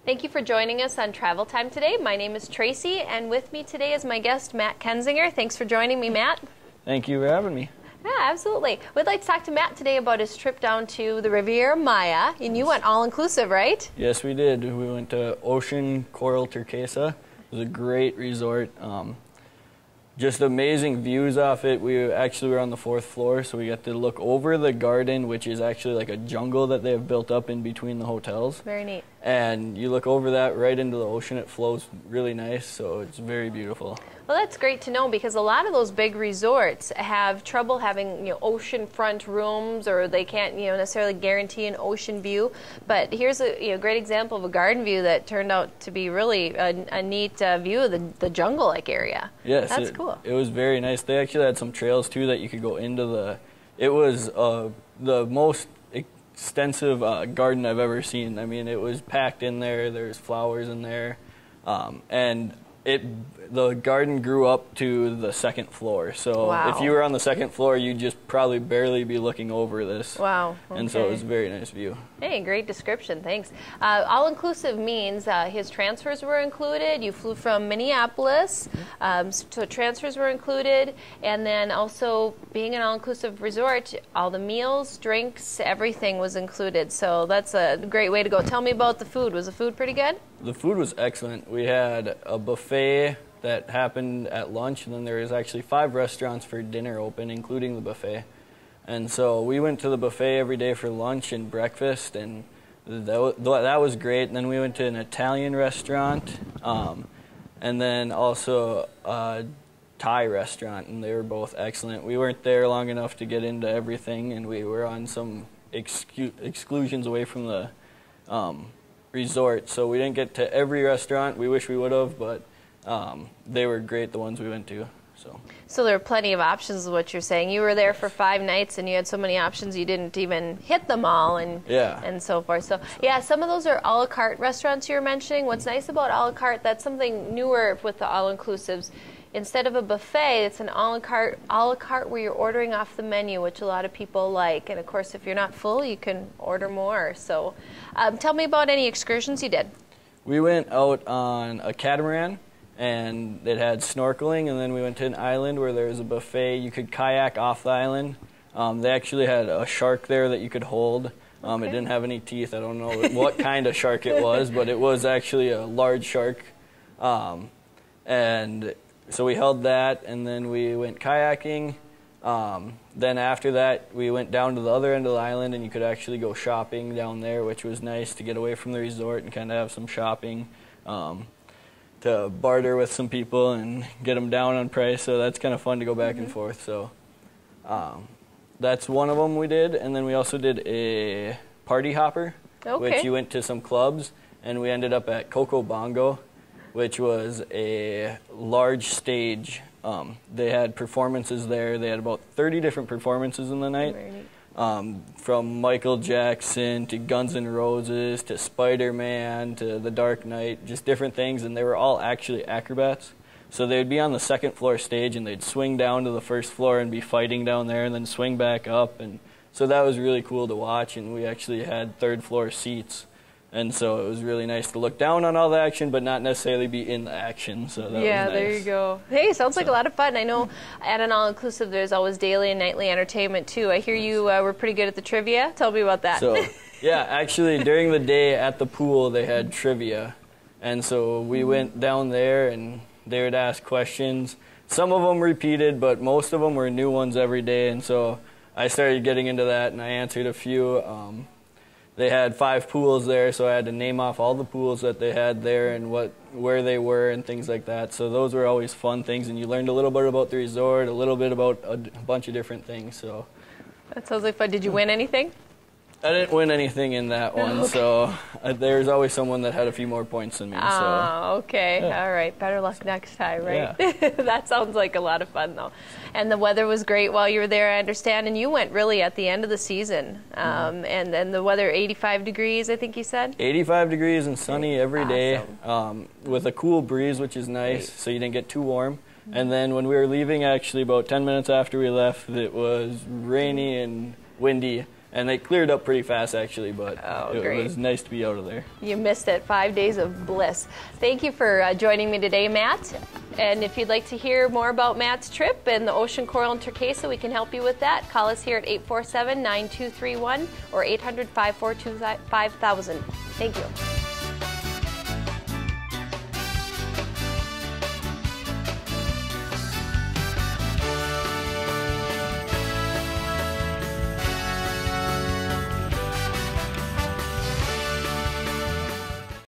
Thank you for joining us on Travel Time today. My name is Tracy, and with me today is my guest, Matt Kensinger. Thanks for joining me, Matt. Thank you for having me. Yeah, absolutely. We'd like to talk to Matt today about his trip down to the Riviera Maya, and you went all-inclusive, right? Yes, we did. We went to Ocean Coral Turquesa. It was a great resort. Just amazing views off it. We actually were on the 4th floor, so we got to look over the garden, which is actually like a jungle that they have built up in between the hotels. Very neat. And you look over that right into the ocean. It flows really nice, so it's very beautiful. Well, that's great to know because a lot of those big resorts have trouble having oceanfront rooms, or they can't necessarily guarantee an ocean view. But here's a great example of a garden view that turned out to be really a neat view of the jungle-like area. Yes, that's cool. It was very nice. They actually had some trails too that you could go into the. It was the most extensive garden I've ever seen. I mean, it was packed in there. There's flowers in there, and the garden grew up to the 2nd floor. So wow. If you were on the 2nd floor, you'd just probably barely be looking over this. Wow. Okay. And so it was a very nice view. Hey, great description. Thanks. All-inclusive means his transfers were included. You flew from Minneapolis, so transfers were included. And then also, being an all-inclusive resort, all the meals, drinks, everything was included. So that's a great way to go. Tell me about the food. Was the food pretty good? The food was excellent. We had a buffet that happened at lunch, and then there was actually 5 restaurants for dinner open, including the buffet. And so we went to the buffet every day for lunch and breakfast, and that was great. And then we went to an Italian restaurant, and then also a Thai restaurant, and they were both excellent. We weren't there long enough to get into everything, and we were on some exclusions away from the resort, so we didn't get to every restaurant. We wish we would have, but they were great, the ones we went to. So there were plenty of options, is what you're saying. You were there for 5 nights, and you had so many options you didn't even hit them all, and so forth. So yeah, some of those are a la carte restaurants you were mentioning. What's nice about a la carte, that's something newer with the all-inclusives. Instead of a buffet, it's an a la carte where you're ordering off the menu, which a lot of people like. And of course, if you're not full, you can order more. So tell me about any excursions you did. We went out on a catamaran, and it had snorkeling, and then we went to an island where there was a buffet. You could kayak off the island. They actually had a shark there that you could hold. Okay. It didn't have any teeth. I don't know what kind of shark it was, but it was actually a large shark. And so we held that, and then we went kayaking. Then after that, we went down to the other end of the island, and you could actually go shopping down there, which was nice to get away from the resort and kind of have some shopping, to barter with some people and get them down on price. So that's kind of fun to go back and forth. So that's one of them we did. And then we also did a party hopper, which you went to some clubs, and we ended up at Coco Bongo, which was a large stage. They had performances there. They had about 30 different performances in the night, from Michael Jackson to Guns N' Roses to Spider-Man to The Dark Knight, just different things, and they were all actually acrobats. So they would be on the 2nd floor stage, and they'd swing down to the 1st floor and be fighting down there, and then swing back up, and so that was really cool to watch. And we actually had 3rd floor seats. And so it was really nice to look down on all the action, but not necessarily be in the action. So that was nice. There you go. Hey, sounds like a lot of fun. I know at an all-inclusive, there's always daily and nightly entertainment, too. I hear you were pretty good at the trivia. Tell me about that. So, yeah, actually, during the day at the pool, they had trivia. And so we went down there, and they would ask questions. Some of them repeated, but most of them were new ones every day. And so I started getting into that, and I answered a few. They had 5 pools there, so I had to name off all the pools that they had there and where they were and things like that. So those were always fun things, and you learned a little bit about the resort, a little bit about a bunch of different things. So that sounds like fun. Did you win anything? I didn't win anything in that one, so there's always someone that had a few more points than me. Okay. Yeah. All right. Better luck next time, right? Yeah. That sounds like a lot of fun, though. And the weather was great while you were there, I understand, and you went really at the end of the season. And the weather, 85 degrees, I think you said? 85 degrees and sunny every day, with a cool breeze, which is nice, so you didn't get too warm. And then when we were leaving, actually, about 10 minutes after we left, it was rainy and windy. And they cleared up pretty fast, actually, but it was nice to be out of there. You missed it. 5 days of bliss. Thank you for joining me today, Matt. And if you'd like to hear more about Matt's trip and the ocean coral in Turquesa, we can help you with that. Call us here at 847-9231 or 800-542-5000. Thank you.